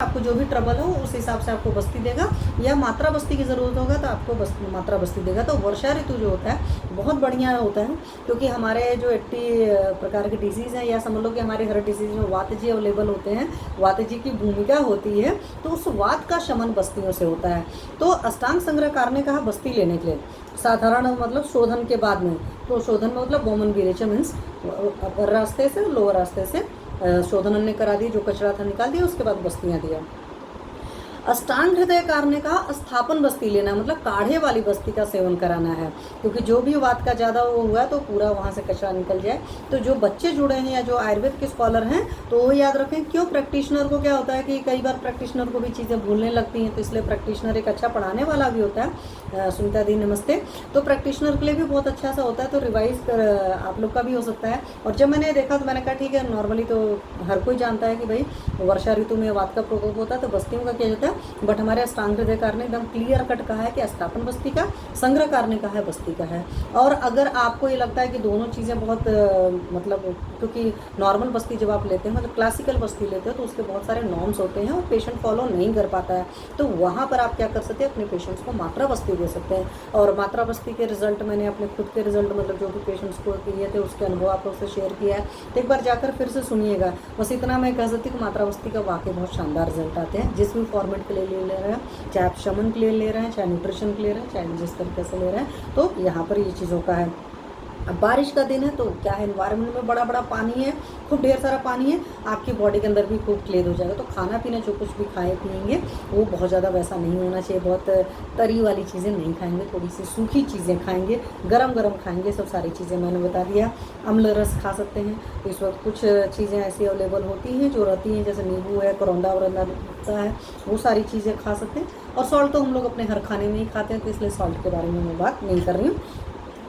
आपको जो भी ट्रबल हो उस हिसाब से आपको बस्ती देगा, या मात्रा बस्ती की ज़रूरत होगा तो आपको मात्रा बस्ती देगा। तो वर्षा ऋतु जो होता है बहुत बढ़िया होता है, क्योंकि हमारे जो 80 प्रकार के डिजीज़ हैं, या समझ लो कि हमारे हर डिजीज़ में वात जी अवेलेबल होते हैं, वात जी की भूमिका होती है, तो उस वात का शमन बस्तियों से होता है। तो अष्टांग संग्रहकार ने कहा बस्ती लेने के लिए साधारण मतलब शोधन के बाद में, तो शोधन में मतलब वोमन वीरेच मीन्स अपर रास्ते से लोअर रास्ते से शोधन हमने करा दी, जो कचरा था निकाल दिया, उसके बाद बस्तियां दिया। अष्टांग हृदयकार ने कहा स्थापन बस्ती लेना, मतलब काढ़े वाली बस्ती का सेवन कराना है, क्योंकि जो भी वात का ज़्यादा वो हुआ तो पूरा वहाँ से कचरा निकल जाए। तो जो बच्चे जुड़े हैं या जो आयुर्वेद के स्कॉलर हैं तो वो याद रखें, क्यों प्रैक्टिशनर को क्या होता है कि कई बार प्रैक्टिशनर को भी चीज़ें भूलने लगती हैं, तो इसलिए प्रैक्टिशनर एक अच्छा पढ़ाने वाला भी होता है। सुनीता दी नमस्ते। तो प्रैक्टिशनर के लिए भी बहुत अच्छा सा होता है, तो रिवाइज कर आप लोग का भी हो सकता है। और जब मैंने देखा तो मैंने कहा ठीक है, नॉर्मली तो हर कोई जानता है कि भाई वर्षा ऋतु में वात का प्रकोप होता है, तो बस्तियों का क्या होता है, बट हमारे अष्टांग हृदयकार ने एकदम क्लियर कट कहा है कि स्थापन बस्ती का, संग्रहकार ने कहा है बस्ती का है। और अगर आपको ये लगता है कि दोनों चीज़ें बहुत मतलब, क्योंकि नॉर्मल बस्ती जब आप लेते हैं मतलब क्लासिकल बस्ती लेते हो तो उसके बहुत सारे नॉर्म्स होते हैं और पेशेंट फॉलो नहीं कर पाता है, तो वहाँ पर आप क्या कर सकते हैं, अपने पेशेंट्स को मात्रा बस्ती दे सकते हैं। और मात्रा बस्ती के रिजल्ट मैंने अपने खुद के रिजल्ट मतलब जो भी पेशेंट्स को किए थे उसके अनुभव आप लोग से शेयर किया है, तो एक बार जाकर फिर से सुनिएगा। बस इतना मैं कह सकती हूँ कि मात्रा बस्ती का वाकई बहुत शानदार रिजल्ट आते हैं, जिस भी फॉर्मेट के लिए ले रहे हैं, चाहे आप शमन के लिए ले रहे हैं, चाहे न्यूट्रिशन के ले रहे हैं, चाहे जिस तरीके से ले रहे हैं, तो यहाँ पर ये चीज़ों का है। अब बारिश का दिन है तो क्या है, एनवायरनमेंट में बड़ा बड़ा पानी है, खूब ढेर सारा पानी है, आपकी बॉडी के अंदर भी खूब क्लेद हो जाएगा। तो खाना पीना जो कुछ भी खाए पिएंगे वो बहुत ज़्यादा वैसा नहीं होना चाहिए, बहुत तरी वाली चीज़ें नहीं खाएंगे, थोड़ी सी सूखी चीज़ें खाएंगे, गरम गरम खाएंगे, सब सारी चीज़ें मैंने बता दिया। अम्ल रस खा सकते हैं, तो इस वक्त कुछ चीज़ें ऐसी अवेलेबल होती हैं जो रहती हैं, जैसे नींबू है, करौंदा वरंदा होता है, वो सारी चीज़ें खा सकते हैं। और सॉल्ट तो हम लोग अपने हर खाने में ही खाते हैं, तो इसलिए सॉल्ट के बारे में मैं बात नहीं कर रही हूँ।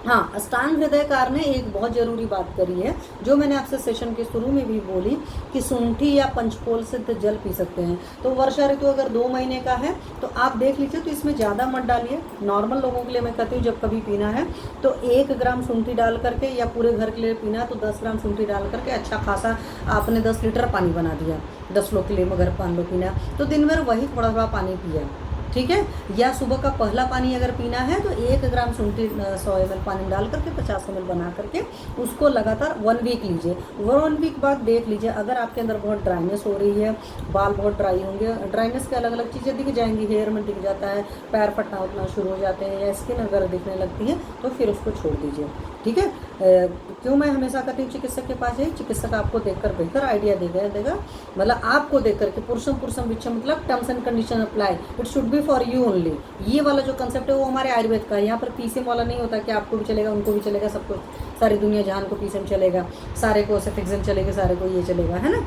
हाँ, अष्टांग हृदयकार ने एक बहुत ज़रूरी बात करी है, जो मैंने आपसे सेशन के शुरू में भी बोली, कि सूंठी या पंचकोल सिद्ध जल पी सकते हैं। तो वर्षा ऋतु अगर 2 महीने का है तो आप देख लीजिए, तो इसमें ज़्यादा मत डालिए। नॉर्मल लोगों के लिए मैं कहती हूँ जब कभी पीना है तो 1 ग्राम सूंठी डाल करके, या पूरे घर के लिए पीना तो 10 ग्राम सूंठी डाल करके अच्छा खासा आपने 10 लीटर पानी बना दिया, 10 लोग के लिए अगर 5 लोग पीना, तो दिन भर वही थोड़ा थोड़ा पानी पिया, ठीक है। या सुबह का पहला पानी अगर पीना है तो 1 ग्राम सूंठी 100 ml पानी डाल करके 50 ml बना करके उसको लगातार 1 वीक लीजिए। 1 वीक बाद देख लीजिए, अगर आपके अंदर बहुत ड्राइनेस हो रही है, बाल बहुत ड्राई होंगे, ड्राइनेस के अलग अलग चीज़ें दिख जाएंगी, हेयर में दिख जाता है, पैर फटना उठना शुरू हो जाते हैं, या स्किन अगर दिखने लगती है तो फिर उसको छोड़ दीजिए, ठीक है। क्यों मैं हमेशा कहती हूँ चिकित्सक के पास जाइए, चिकित्सक आपको देखकर बेहतर आइडिया देगा, मतलब आपको देख करके पुरुषम विषम मतलब terms and condition apply, it should be for you only. ये वाला जो कंसेप्ट है वो हमारे आयुर्वेद का है, यहाँ पर पीसीएम वाला नहीं होता कि आपको भी चलेगा उनको भी चलेगा, सबको, सारी दुनिया जहान को पीसीएम चलेगा, सारे को सेफिक्सिन चलेगा, सारे को ये चलेगा, है ना।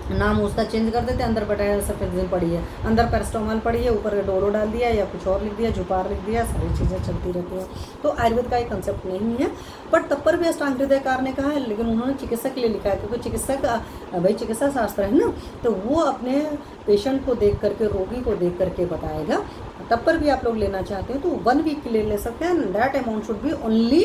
नाम उसका चेंज कर देते, अंदर बटाया सेफिक्सिन पड़ी है, अंदर पैरास्टामोल पड़ी है, ऊपर डोलो डाल दिया या कुछ और लिख दिया, जुपार लिख दिया, सारी चीज़ें चलती रहती हैं। तो आयुर्वेद का एक कंसेप्ट नहीं है, बट तब पर भी अष्टांग हृदयकार ने कहा है, लेकिन उन्होंने चिकित्सक के लिए लिखा है, क्योंकि चिकित्सक भाई चिकित्सा शास्त्र है ना, तो वो अपने पेशेंट को देख करके, रोगी को देख करके बताएगा। तब पर भी आप लोग लेना चाहते हो तो 1 वीक के लिए ले सकते हैं, that amount should be only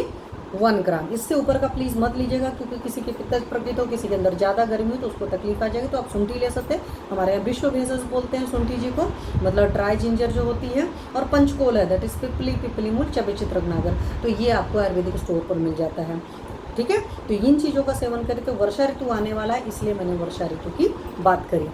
1 ग्राम। इससे ऊपर का प्लीज़ मत लीजिएगा, क्योंकि किसी की पित्त प्रकृति हो, किसी के अंदर ज़्यादा गर्मी हो तो उसको तकलीफ आ जाएगी। तो आप शुंठी ले सकते हैं, हमारे यहाँ विश्व भेषज बोलते हैं शुंठी जी को, मतलब ड्राई जिंजर जो होती है, और पंचकोल है, दैट इज पिपली मूल चबेचित रत्नागर, तो ये आपको आयुर्वेदिक स्टोर पर मिल जाता है, ठीक है। तो इन चीज़ों का सेवन करें, तो वर्षा ऋतु आने वाला है, इसलिए मैंने वर्षा ऋतु की बात करी।